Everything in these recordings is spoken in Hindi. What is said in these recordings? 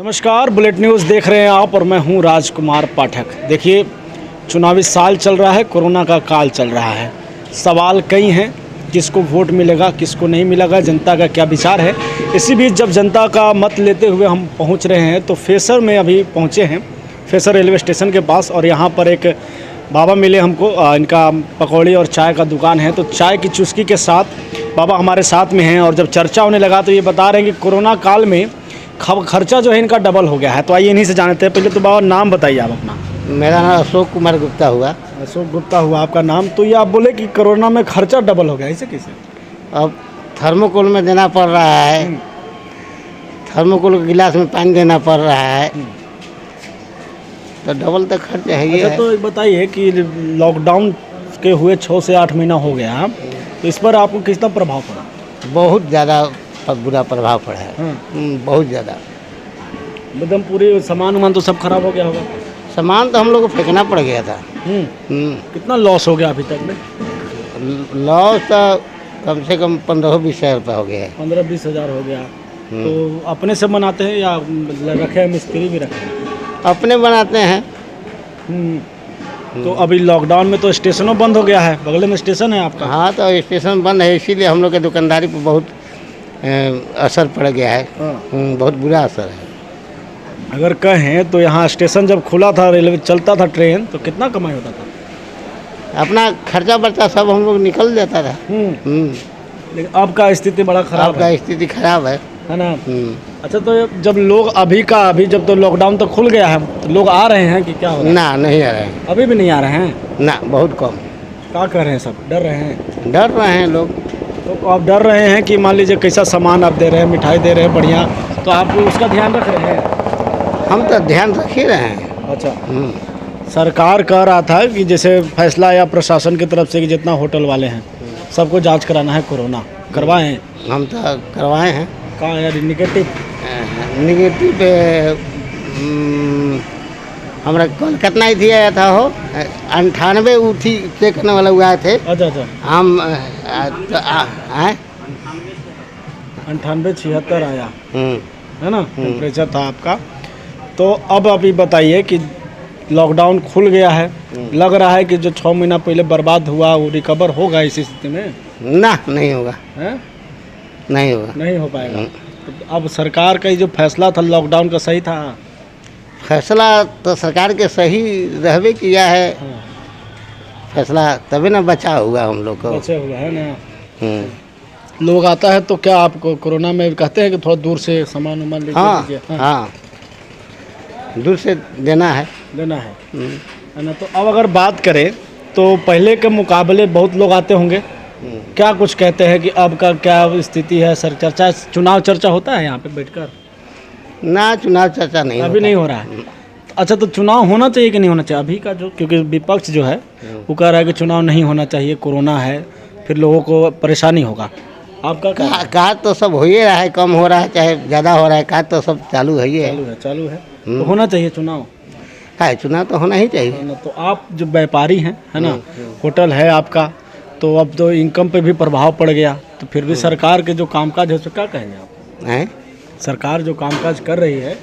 नमस्कार, बुलेट न्यूज़ देख रहे हैं आप और मैं हूं राजकुमार पाठक। देखिए, चुनावी साल चल रहा है, कोरोना का काल चल रहा है। सवाल कई हैं, किसको वोट मिलेगा, किसको नहीं मिलेगा, जनता का क्या विचार है। इसी बीच जब जनता का मत लेते हुए हम पहुंच रहे हैं तो फेसर में अभी पहुंचे हैं, फेसर रेलवे स्टेशन के पास। और यहाँ पर एक बाबा मिले हमको, इनका पकौड़ी और चाय का दुकान है। तो चाय की चुस्की के साथ बाबा हमारे साथ में हैं और जब चर्चा होने लगा तो ये बता रहे हैं कि कोरोना काल में खर्चा जो है इनका डबल हो गया है। तो आइए इन्हीं से जानते हैं। पहले तो बाबा नाम बताइए आप अपना। मेरा नाम अशोक कुमार गुप्ता हुआ। अशोक गुप्ता हुआ आपका नाम। तो ये आप बोले कि कोरोना में खर्चा डबल हो गया, ऐसे कैसे? अब थर्मोकोल में देना पड़ रहा है, थर्मोकोल के गिलास में पानी देना पड़ रहा है, तो डबल तो खर्च है ही है। तो बताइए कि लॉकडाउन के हुए 6 से 8 महीना हो गया, तो इस पर आपको कितना प्रभाव पड़ा? बहुत ज़्यादा बुरा प्रभाव पड़ा है। बहुत ज़्यादा। एकदम पूरे सामान वामान तो सब खराब हो गया होगा। सामान तो हम लोग को फेंकना पड़ गया था। कितना लॉस हो गया अभी तक में? लॉस तो कम से कम 15-20 हज़ार रुपये हो गया है। 15-20 हज़ार हो गया। तो अपने से बनाते हैं या रखे हैं, मिस्त्री भी रखे हैं? अपने बनाते हैं। तो अभी लॉकडाउन में तो स्टेशनों बंद हो गया है, बगल में स्टेशन है आपका। हाँ, तो स्टेशन बंद है, इसीलिए हम लोग के दुकानदारी पर बहुत असर पड़ गया है। बहुत बुरा असर है। अगर कहें तो यहाँ स्टेशन जब खुला था, रेलवे चलता था, ट्रेन, तो कितना कमाई होता था? अपना खर्चा बर्चा सब हम लोग निकल जाता था। लेकिन अब का स्थिति बड़ा खराब अब का स्थिति खराब है ना? अच्छा, तो जब लोग अभी जब तो लॉकडाउन तो खुल गया है, तो लोग आ रहे हैं कि क्या हो रहा है? ना, नहीं आ रहे हैं। अभी भी नहीं आ रहे हैं ना, बहुत कम। क्या कर रहे हैं? सब डर रहे हैं? डर रहे हैं लोग। तो आप डर रहे हैं कि मान लीजिए कैसा सामान आप दे रहे हैं, मिठाई दे रहे हैं बढ़िया, तो आप उसका ध्यान रख रहे हैं? हम तो ध्यान रख ही रहे हैं। अच्छा। सरकार कह रहा था कि जैसे फैसला या प्रशासन की तरफ से कि जितना होटल वाले हैं सबको जांच कराना है, कोरोना करवाए हैं? हम तो करवाए हैं। कहाँ यार निगेटिव? निगेटिव पे हमारा कल कितना ही दिया था हो 98 उठी चेक करने वाला हुआ थे। अच्छा। हम 98 76 आया है ना टेम्परेचर था आपका। तो अब अभी बताइए कि लॉकडाउन खुल गया है, लग रहा है कि जो 6 महीना पहले बर्बाद हुआ वो रिकवर होगा इस स्थिति में? ना, नहीं होगा। नहीं होगा, नहीं हो पाएगा। तो अब सरकार का जो फैसला था लॉकडाउन का सही था? फैसला तो सरकार के सही रहबे किया है। फैसला तभी ना बचा हुआ हम लोग को। बचा हुआ है ना। लोग आता है तो क्या आपको कोरोना में कहते हैं कि थोड़ा दूर से सामान वामान ले लीजिए? हाँ, दूर से देना है ना। तो अब अगर बात करें तो पहले के मुकाबले बहुत लोग आते होंगे, क्या कुछ कहते हैं कि अब का क्या स्थिति है? सर चर्चा, चुनाव चर्चा होता है यहाँ पे बैठकर? ना, चुनाव चर्चा नहीं, अभी नहीं हो रहा है। अच्छा, तो चुनाव होना चाहिए कि नहीं होना चाहिए? अभी का जो, क्योंकि विपक्ष जो है वो कह रहा है कि चुनाव नहीं होना चाहिए, कोरोना है, फिर लोगों को परेशानी होगा। आपका कहा तो सब हो ही रहा है, कम हो रहा है चाहे ज़्यादा हो रहा है, कहा तो सब चालू है ही है। चालू है। तो होना चाहिए चुनाव? है, चुनाव तो होना ही चाहिए। तो आप जो व्यापारी हैं, है ना, होटल है आपका, तो अब तो इनकम पे भी प्रभाव पड़ गया, तो फिर भी सरकार के जो कामकाज है उसको क्या कहेंगे आप? हैं? सरकार जो कामकाज कर रही है,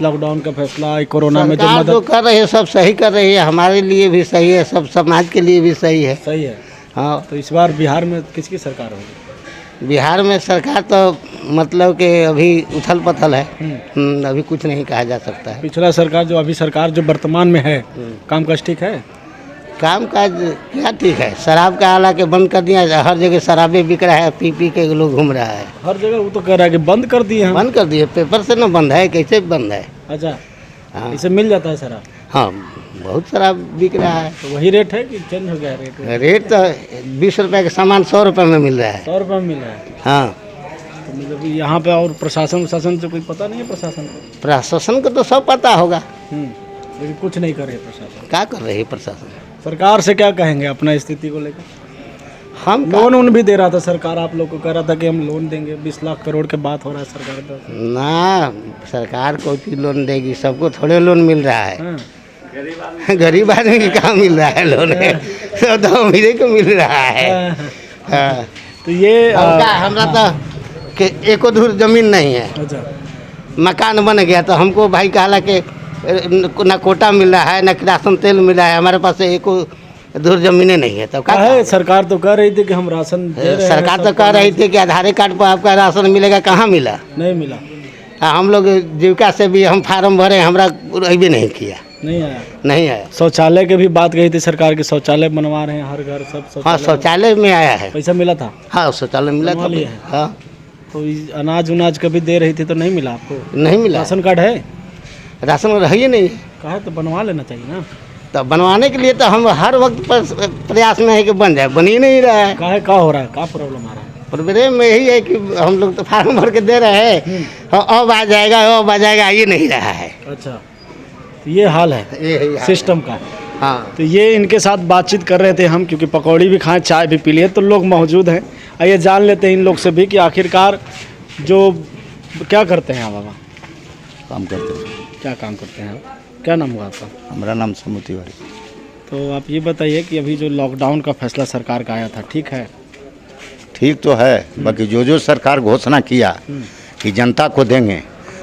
लॉकडाउन का फैसला, कोरोना में जो मदद जो कर रही है सब सही कर रही है, हमारे लिए भी सही है, सब समाज के लिए भी सही है। सही है। हाँ। तो इस बार बिहार में किसकी सरकार होगी? बिहार में सरकार तो मतलब कि अभी उथल पथल है। अभी कुछ नहीं कहा जा सकता है। पिछला सरकार जो, अभी सरकार जो वर्तमान में है, कामकाज ठीक है? कामकाज क्या ठीक है? शराब का आला के बंद कर दिया, हर जगह शराबे बिक रहा है, पी के लोग घूम रहा है हर जगह। वो तो कह रहा है कि बंद कर दिए हैं। बंद कर दिए, पेपर से ना बंद है, कैसे बंद है? अच्छा। हाँ, इसे मिल जाता है शराब? हाँ, बहुत शराब बिक रहा है। तो वही रेट है कि चेंज हो गया रेट? रेट तो 20 रुपये का सामान 100 रुपये में मिल रहा है। 100 रुपये में मिल रहा है? हाँ। तो मतलब यहाँ पे और प्रशासन से कोई पता नहीं है? प्रशासन को तो सब पता होगा, लेकिन कुछ नहीं कर रही है प्रशासन। क्या कर रही है प्रशासन? सरकार से क्या कहेंगे अपना स्थिति को लेकर? हम लोन भी दे रहा था सरकार, आप लोग को कह रहा था कि हम लोन देंगे, 20 लाख करोड़ के बात हो रहा है सरकार का। ना, सरकार कोई चीज लोन देगी? सबको थोड़े लोन मिल रहा है। गरीब आदमी को कहाँ मिल रहा है लोन? सब तो अमीरे को मिल रहा है। तो ये हमरा तो कि एको धूर जमीन नहीं है। अच्छा। मकान बन गया तो हमको भाई कहला कि ना कोटा मिल रहा है, ना राशन तेल मिल रहा है, हमारे पास एक दूर ज़मीनें नहीं है। तो क्या है सरकार तो कह रही थी कि हम राशन दे रहे हैं, सरकार तो कह रही थी कि आधार कार्ड पर आपका राशन मिलेगा, कहाँ मिला? नहीं मिला। हम लोग जीविका से भी हम फार्म भरे, हमारा भी नहीं किया, नहीं आया। नहीं आया। शौचालय की भी बात कही थी सरकार की, शौचालय बनवा रहे हैं हर घर, सब हाँ, शौचालय में आया है, पैसा मिला था। हाँ शौचालय मिला बनवा था। लिया है। हाँ, तो अनाज उनाज कभी दे रही थी तो नहीं मिला आपको? नहीं मिला। राशन कार्ड है? राशन है ही नहीं। कहा तो बनवा लेना चाहिए ना। तो बनवाने के लिए तो हम हर वक्त प्रयास में है कि बन जाए, बन ही नहीं रहा है। काहे का हो रहा है, क्या प्रॉब्लम आ रहा है? प्रॉब्लम में यही है कि हम लोग तो फार्म भर के दे रहे हैं, अब आ जाएगा, अब आ जाएगा, ये नहीं रहा है। अच्छा, तो ये हाल है ये सिस्टम का। हाँ, तो ये इनके साथ बातचीत कर रहे थे हम, क्योंकि पकौड़ी भी खाएं, चाय भी पी लिए, तो लोग मौजूद हैं। आइए जान लेते हैं इन लोग से भी कि आखिरकार जो क्या करते हैं आप? बाबा काम करते हैं। क्या काम करते हैं आप? क्या नाम हुआ आपका? हमारा नाम समू तिवारी। तो आप ये बताइए कि अभी जो लॉकडाउन का फैसला सरकार का आया था, ठीक है? ठीक तो है, बाकी जो जो सरकार घोषणा किया कि जनता को देंगे,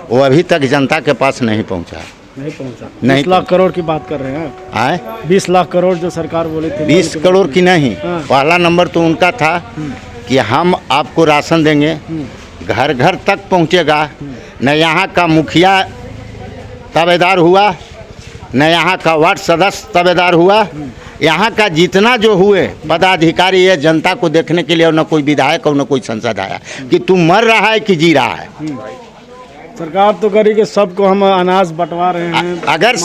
वो अभी तक जनता के पास नहीं पहुंचा। नहीं पहुंचा। नहीं 20 लाख करोड़ की बात कर रहे हैं। आए 20 लाख करोड़ जो सरकार बोली थी। 20 करोड़ की नहीं, हाँ। पहला नंबर तो उनका था कि हम आपको राशन देंगे, घर घर तक पहुंचेगा। न यहाँ का मुखिया ताबेदार हुआ, न यहाँ का वार्ड सदस्य ताबेदार हुआ। यहाँ का जितना जो हुए पदाधिकारी है जनता को देखने के लिए, और न कोई विधायक और न कोई सांसद आया कि तू मर रहा है कि जी रहा है। सरकार तो करी कि सबको हम अनाज बंटवा रहे हैं। अगर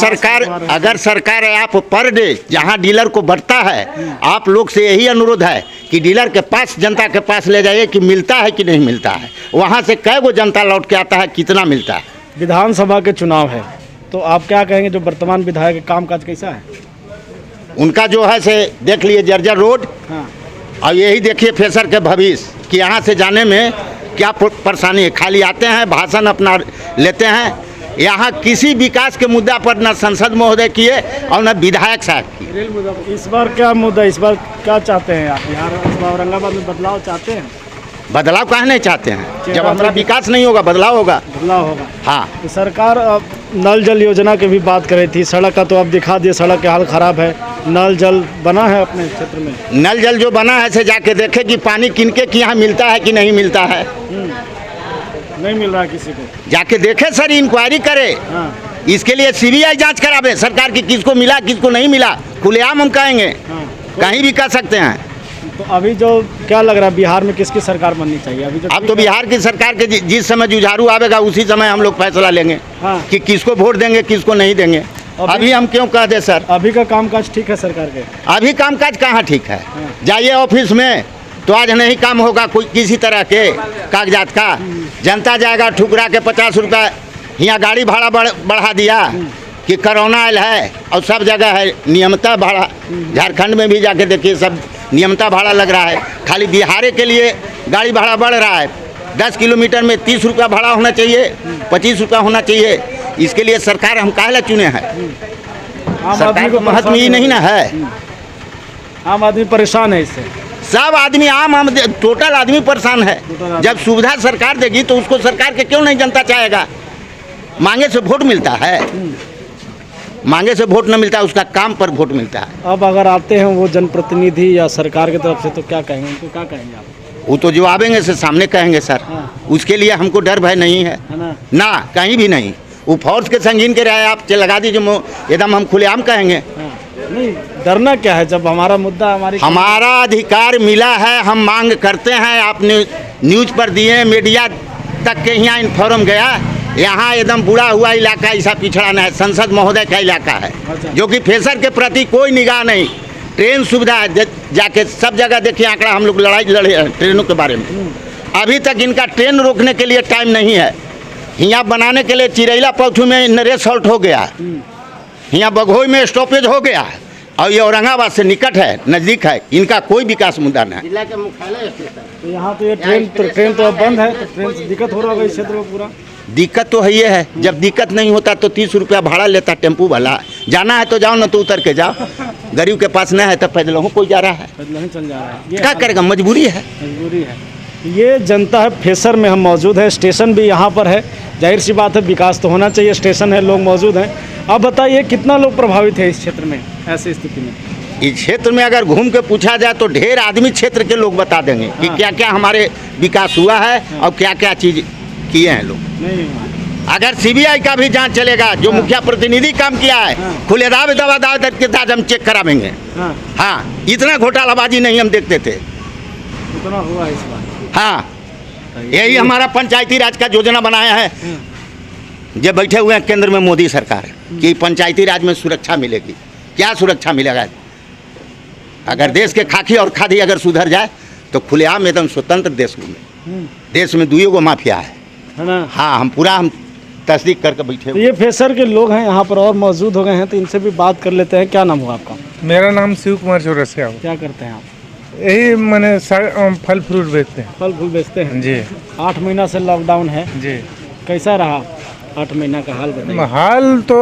सरकार आप पर डे जहाँ डीलर को बढ़ता है, आप लोग से यही अनुरोध है कि डीलर के पास, जनता के पास ले जाइए कि मिलता है कि नहीं मिलता है, वहाँ से कै गो जनता लौट के आता है, कितना मिलता है। विधानसभा के चुनाव है, तो आप क्या कहेंगे जो वर्तमान विधायक के कामकाज कैसा है? उनका जो है से देख लिए जर्जर रोड, हाँ। और यही देखिए फेसर के भविष्य कि यहाँ से जाने में क्या परेशानी है। खाली आते हैं, भाषण अपना लेते हैं, यहाँ किसी विकास के मुद्दा पर न संसद महोदय किए और न विधायक साहब किए। इस बार क्या मुद्दा, इस बार क्या चाहते हैं आप? यहाँ इस बार औरंगाबाद में बदलाव चाहते हैं? बदलाव काहे नहीं चाहते हैं? जब हमारा विकास नहीं होगा बदलाव होगा। बदलाव होगा। हाँ, तो सरकार अब नल जल योजना की भी बात कर रही थी। सड़क का तो अब दिखा दिए, सड़क के हाल खराब है। नल जल बना है अपने क्षेत्र में? नल जल जो बना है से जाके देखे कि पानी किनके कि यहाँ मिलता है कि नहीं मिलता है। नहीं मिल रहा है किसी को। जाके देखे सर, इंक्वायरी करे। हाँ। इसके लिए सीबीआई जांच करावे सरकार की, किसको मिला किसको नहीं मिला, खुलेआम हम कहेंगे। हाँ। कहीं भी कह सकते हैं। तो अभी जो क्या लग रहा है बिहार में किसकी सरकार बननी चाहिए? अभी जो अब तो बिहार की सरकार के जिस समय जुझारू आवेगा उसी समय हम लोग फैसला लेंगे। हाँ। कि किसको वोट देंगे किसको नहीं देंगे। अभी हम क्यों कह दे सर? अभी का कामकाज ठीक है सरकार के? अभी कामकाज कहाँ ठीक है? हाँ। जाइए ऑफिस में तो आज नहीं काम होगा कोई किसी तरह के कागजात का। जनता जाएगा ठुकरा के 50 रुपया, यहाँ गाड़ी भाड़ा बढ़ा दिया कि कोरोना आयल है और सब जगह है नियमता भाड़ा। झारखंड में भी जाके देखिए सब नियमता भाड़ा लग रहा है। खाली बिहार के लिए गाड़ी भाड़ा बढ़ रहा है। 10 किलोमीटर में 30 रुपया भाड़ा होना चाहिए, 25 रुपया होना चाहिए। इसके लिए सरकार हम काहे ला चुने हैं? सरकार को महत्व ही नहीं ना है। आम आदमी परेशान है इससे। सब आदमी आम टोटल आदमी परेशान है। जब सुविधा सरकार देगी तो उसको सरकार के क्यों नहीं जनता चाहेगा? मांगे से वोट मिलता है, मांगे से वोट न मिलता है, उसका काम पर वोट मिलता है। अब अगर आते हैं वो जनप्रतिनिधि या सरकार की तरफ से तो क्या कहेंगे, उनको क्या कहेंगे आप? वो तो जो आवेंगे से सामने कहेंगे सर। हाँ। उसके लिए हमको डर भय नहीं है ना? ना, कहीं भी नहीं। वो फोर्स के संगीन के रहे आप लगा दीजिए, एकदम हम खुलेआम कहेंगे। हाँ। नहीं, डरना क्या है जब हमारा मुद्दा हमारा अधिकार मिला है, हम मांग करते हैं। आपने न्यूज पर दिए, मीडिया तक के यहाँ इन्फॉर्म गया। यहाँ एकदम बुरा हुआ इलाका, ऐसा पिछड़ा नहीं है, संसद महोदय का इलाका है। अच्छा। जो कि फेसर के प्रति कोई निगाह नहीं। ट्रेन सुविधा है, जाके सब जगह देखिए आंकड़ा, हम लोग लड़ाई लड़े हैं ट्रेनों के बारे में। अभी तक इनका ट्रेन रोकने के लिए टाइम नहीं है। यहाँ बनाने के लिए चिरैला पौथू में नरेश हॉल्ट हो गया, यहाँ बघोई में स्टॉपेज हो गया, और ये औरंगाबाद से निकट है, नज़दीक है। इनका कोई विकास मुद्दा नहीं। जिला के मुख्यालय स्टेशन। तो यहाँ तो ये ट्रेन तो अब बंद है, तो ट्रेन से दिक्कत हो रहा होगा इस क्षेत्र में पूरा। दिक्कत तो है ये है, जब दिक्कत नहीं होता तो 30 रुपया भाड़ा लेता टेम्पू वाला। जाना है तो जाओ, ना तो उतर के जाओ। गरीब के पास नहीं है तो पैदल हूँ कोई जा रहा है, पैदल नहीं चल जा रहा है। क्या करेगा, मजबूरी है। मजबूरी है। ये जनता है, फेसर में हम मौजूद है, स्टेशन भी यहाँ पर है। जाहिर सी बात है विकास तो होना चाहिए, स्टेशन है, लोग मौजूद हैं। आप बताइए कितना लोग प्रभावित है इस क्षेत्र में ऐसी स्थिति में? इस क्षेत्र में अगर घूम के पूछा जाए तो ढेर आदमी क्षेत्र के लोग बता देंगे कि क्या क्या हमारे विकास हुआ है और क्या क्या चीज़ किए हैं लोग। नहीं, अगर सीबीआई का भी जांच चलेगा, जो मुखिया प्रतिनिधि काम किया है, खुलेदार दवादार के साथ हम चेक करावेंगे। हाँ, इतना घोटालाबाजी नहीं हम देखते थे। इतना हुआ इस बार। हाँ, यही हमारा पंचायती राज का योजना बनाया है, जब बैठे हुए हैं केंद्र में मोदी सरकार कि पंचायती राज में सुरक्षा मिलेगी। क्या सुरक्षा मिलेगा? अगर देश के खाकी और खादी अगर सुधर जाए तो खुलेआम एकदम स्वतंत्र देश में, देश में दुइयों को माफिया है ना। हाँ, हम तस्दीक करके बैठे तो ये फेसर के लोग हैं यहाँ पर और मौजूद हो गए हैं, तो इनसे भी बात कर लेते हैं। क्या नाम हुआ आपका? मेरा नाम शिव कुमार चौरसिया है। क्या करते हैं आप? यही मैंने फल फ्रूट बेचते हैं। फल फूल बेचते हैं जी। 8 महीना से लॉकडाउन है जी। कैसा रहा 8 महीना का हाल बताइए? हाल तो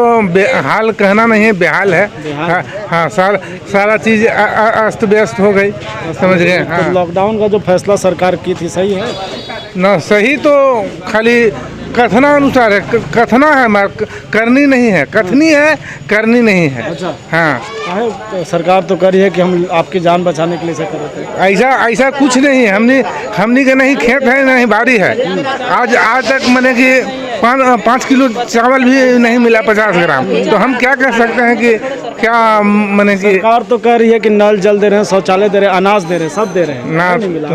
हाल कहना नहीं है, बेहाल है। बेहाल? हाँ, सारा चीज़ अस्त व्यस्त हो गई, समझ गए। तो हाँ। लॉकडाउन का जो फैसला सरकार की थी सही है? ना सही तो खाली कथना अनुसार है, कथना है, करनी नहीं है। कथनी है, करनी नहीं है। अच्छा। हाँ, तो सरकार तो करी है कि हम आपकी जान बचाने के लिए ऐसा कर रहे थे। ऐसा कुछ नहीं है। हमने का नहीं खेत है नहीं बाड़ी है। आज तक मैंने कि 5 किलो चावल भी नहीं मिला 50 ग्राम। तो हम क्या कर सकते हैं कि क्या मैंने कि सरकार तो कह रही है कि नल जल दे रहे हैं, शौचालय दे रहे हैं, अनाज दे रहे हैं, सब दे रहे हैं। ना नहीं मिला।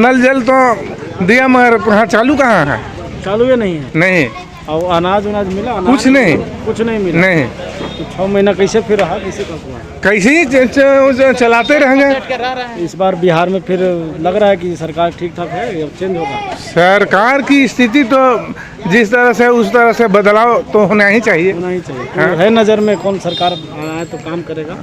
नल जल तो दिया मगर हाँ चालू कहाँ है? चालू है नहीं है। नहीं, और अनाज मिला? कुछ नहीं। कुछ नहीं मिला। नहीं। तो 6 महीना कैसे फिर रहा, कैसे कब हुआ? कैसे ही चलाते रहेंगे। इस बार बिहार में फिर लग रहा है कि सरकार ठीक ठाक है या चेंज होगा? सरकार की स्थिति तो जिस तरह से उस तरह से बदलाव तो होना ही चाहिए। होना ही चाहिए। तो है नज़र में कौन सरकार आए तो काम करेगा?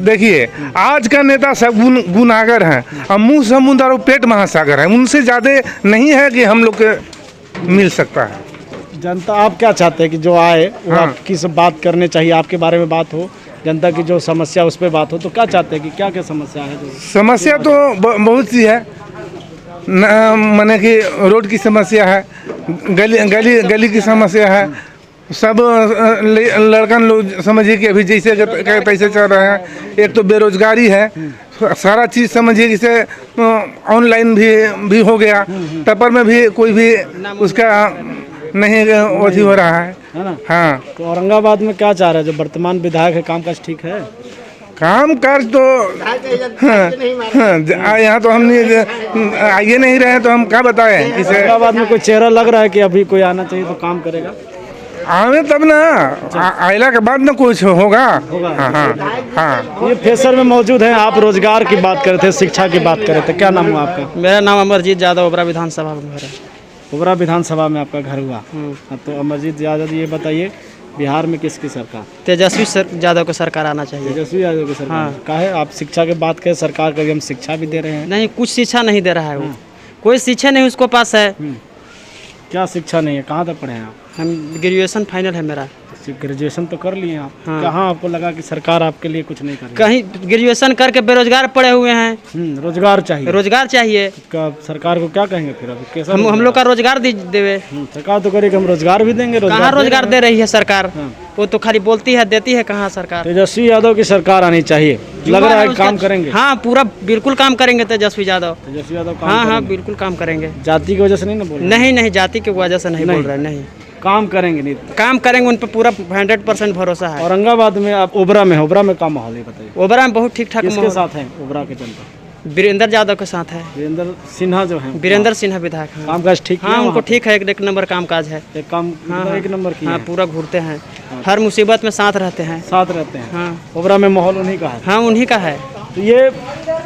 देखिए, आज का नेता सब गुनाहगर हैं और मुंह समुद्र और पेट महासागर है। उनसे ज़्यादा नहीं है कि हम लोग के मिल सकता है। जनता आप क्या चाहते हैं कि जो आए वो हाँ। आपकी सब बात करने चाहिए, आपके बारे में बात हो, जनता की जो समस्या उस पर बात हो, तो क्या चाहते हैं कि क्या क्या समस्या है? जो समस्या तो बहुत सी है। माने कि रोड की समस्या है, गली की समस्या है। सब लड़कन लोग समझिए कि अभी जैसे तैसे चल रहे हैं। एक तो बेरोजगारी है, सारा चीज़ समझिए जैसे ऑनलाइन भी हो गया। पेपर में भी कोई भी उसका नहीं अथी हो रहा है ना। हाँ। तो औरंगाबाद में क्या चाह रहे हैं जो वर्तमान विधायक है, कामकाज ठीक है? काम काज तो यहाँ तो हम आइए नहीं रहे तो हम क्या बताएं किसे। औरंगाबाद में कोई चेहरा लग रहा है कि अभी कोई आना चाहिए तो काम करेगा? आवे तब ना, आयला के बाद ना कुछ होगा। हाँ हाँ हाँ। ये फेसर में मौजूद हैं। आप रोजगार की बात कर रहे थे, शिक्षा की बात कर रहे थे। क्या नाम हुआ आपका? मेरा नाम अमरजीत यादव, ओबरा विधानसभा में घर है। ओबरा विधानसभा में आपका घर हुआ? तो अमरजीत यादव, ये बताइए बिहार में किसकी सरकार? तेजस्वी यादव को सरकार आना चाहिए। तेजस्वी यादव की सरकार। हाँ। का है? आप शिक्षा की बात करें, सरकार कभी हम शिक्षा भी दे रहे हैं। नहीं, कुछ शिक्षा नहीं दे रहा है वो। कोई शिक्षा नहीं उसको पास है। क्या शिक्षा नहीं है? कहाँ तक पढ़े हैं आप? हम ग्रेजुएशन फाइनल है मेरा। ग्रेजुएशन तो कर लिए आप। हाँ। कहाँ आपको लगा कि सरकार आपके लिए कुछ नहीं कर रही? कहीं ग्रेजुएशन करके बेरोजगार पड़े हुए हैं। रोजगार चाहिए। रोजगार चाहिए। सरकार को क्या कहेंगे फिर? अभी कैसा हम लोग का रोजगार देवे। सरकार तो करेगी, हम रोजगार भी देंगे। कहाँ रोजगार दे रही है सरकार? वो तो खाली बोलती है, देती है कहाँ सरकार? तेजस्वी यादव की सरकार आनी चाहिए। लग रहा है काम करेंगे। हाँ, पूरा बिल्कुल काम करेंगे तेजस्वी यादव। तेजस्वी यादव काम हाँ हाँ, करेंगे। बिल्कुल काम करेंगे। जाति की वजह से नहीं ना बोल? नहीं, जाति की वजह से नहीं बोल रहे। नहीं, काम करेंगे। नहीं काम करेंगे, उन पर पूरा 100% भरोसा है। औरंगाबाद में आप ओबरा में क्या माहौल है बताइए? ओबरा में बहुत ठीक ठाक किसके साथ है ओबरा के जनता? वीरेंद्र यादव के साथ है। वीरेंद्र सिन्हा जो है? वीरेंद्र सिन्हा विधायक है। कामकाज ठीक है? हाँ, उनको ठीक है, एक नंबर कामकाज है। एक काम एक नंबर की हाँ, है। पूरा घूरते हैं, हर मुसीबत में साथ रहते हैं। साथ रहते हैं। हाँ। ओबरा में माहौल उन्हीं का है? हाँ, उन्हीं का है। तो ये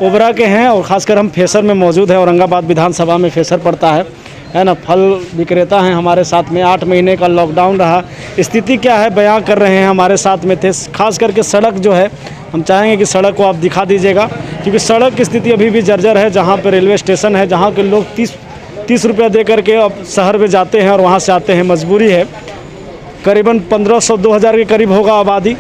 ओबरा के हैं और खासकर हम फेसर में मौजूद हैं। औरंगाबाद विधानसभा में फेसर पड़ता है ना। फल विक्रेता हैं हमारे साथ में। 8 महीने का लॉकडाउन रहा, स्थिति क्या है बयां कर रहे हैं। हमारे साथ में थे। खास करके सड़क जो है, हम चाहेंगे कि सड़क को आप दिखा दीजिएगा, क्योंकि सड़क की स्थिति अभी भी जर्जर है। जहां पर रेलवे स्टेशन है, जहां के लोग 30 रुपया दे करके अब शहर में जाते हैं और वहां से आते हैं, मजबूरी है। करीबन 1500-2000 के करीब होगा आबादी।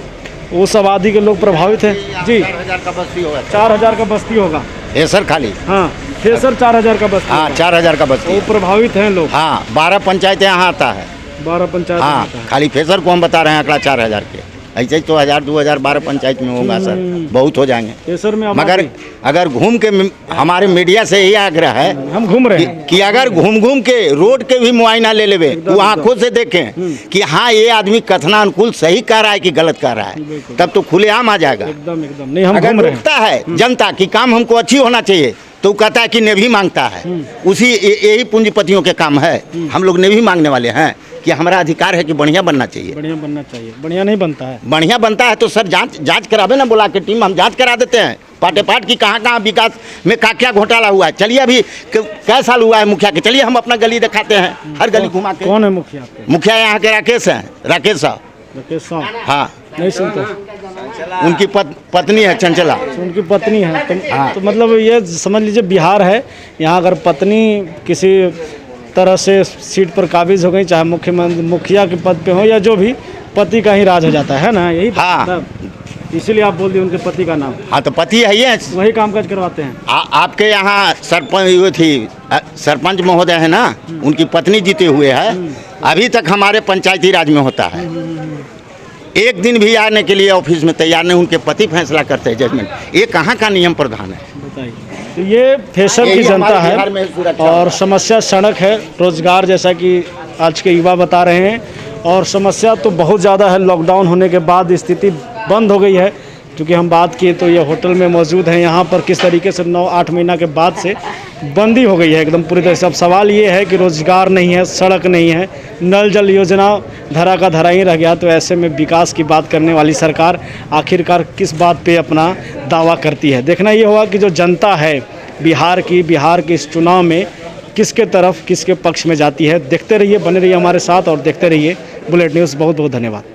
उस आबादी के लोग प्रभावित हैं जी। 4000 का बस्ती होगा। 4000 का बस्ती होगा। ये सर खाली। हाँ, फेसर 4000 का बस्ती हाँ है। 4000 का बस्ती वो है। प्रभावित हैं लोग। हाँ 12 पंचायतें यहाँ आता है। 12 पंचायत हाँ आता है। खाली फेसर को हम बता रहे हैं आंकड़ा 4000 के, ऐसे ही तो 1000 2000 12 पंचायत में होगा सर, बहुत हो जाएंगे। फेसर में मगर आबादी- अगर घूम के हमारे मीडिया से यही आग्रह है हम घूम रहे हैं। कि अगर घूम घूम के रोड के भी मुआयना ले लेवे, वो आंखों से देखें कि हाँ ये आदमी कथनानुकूल सही कह रहा है कि गलत कह रहा है, तब तो खुलेआम आ जाएगा। एकदम एकदम नहीं, हम अगर घूम रहे हैं। रोकता है जनता कि काम हमको अच्छी होना चाहिए, तो वो कहता है कि नेभी मांगता है। उसी यही पूंजीपतियों के काम है। हम लोग नेभी मांगने वाले हैं कि हमारा अधिकार है कि बढ़िया बनना चाहिए। बढ़िया बनना चाहिए, बढ़िया नहीं बनता है। बढ़िया बनता है तो सर जांच करावे ना, बुला के टीम हम जांच करा देते हैं पाटे पाट की कहाँ कहाँ विकास में क्या घोटाला हुआ है। चलिए अभी कै साल हुआ है मुखिया के, चलिए हम अपना गली दिखाते हैं, हर गली घुमा के। कौन है मुखिया आपके? मुखिया यहाँ के राकेश हैं, राकेश साहब। राकेश साहब हाँ नहीं सुनते? उनकी पत्नी है चंचला। तो उनकी पत्नी है तो मतलब ये समझ लीजिए बिहार है, यहाँ अगर पत्नी किसी तरह से सीट पर काबिज हो गई, चाहे मुख्यमंत्री मुखिया के पद पे हो या जो भी, पति का ही राज हो जाता है ना, यही हाँ। मतलब इसीलिए आप बोल दिए उनके पति का नाम। हाँ तो पति है ये। वही कामकाज करवाते हैं। आपके यहाँ सरपंच वो थी सरपंच महोदय है ना, उनकी पत्नी जीते हुए है, अभी तक हमारे पंचायती राज में होता है। एक दिन भी आने के लिए ऑफिस में तैयार नहीं, उनके पति फैसला करते हैं जजमेंट। ये कहाँ का नियम प्रधान है? बताइए। तो ये फेसर की यही जनता हमारे बिहार में है सुरक्षा और समस्या सड़क है, रोजगार, जैसा कि आज के युवा बता रहे हैं। और समस्या तो बहुत ज़्यादा है। लॉकडाउन होने के बाद स्थिति बंद हो गई है। क्योंकि हम बात किए तो ये होटल में मौजूद हैं, यहाँ पर किस तरीके से 9-8 महीना के बाद से बंदी हो गई है एकदम पूरी तरह से। अब सवाल ये है कि रोजगार नहीं है, सड़क नहीं है, नल जल योजना धरा का धरा ही रह गया। तो ऐसे में विकास की बात करने वाली सरकार आखिरकार किस बात पे अपना दावा करती है? देखना ये होगा कि जो जनता है बिहार के इस चुनाव में किसके तरफ, किसके पक्ष में जाती है। देखते रहिए, बने रहिए हमारे साथ और देखते रहिए बुलेट न्यूज़। बहुत बहुत धन्यवाद।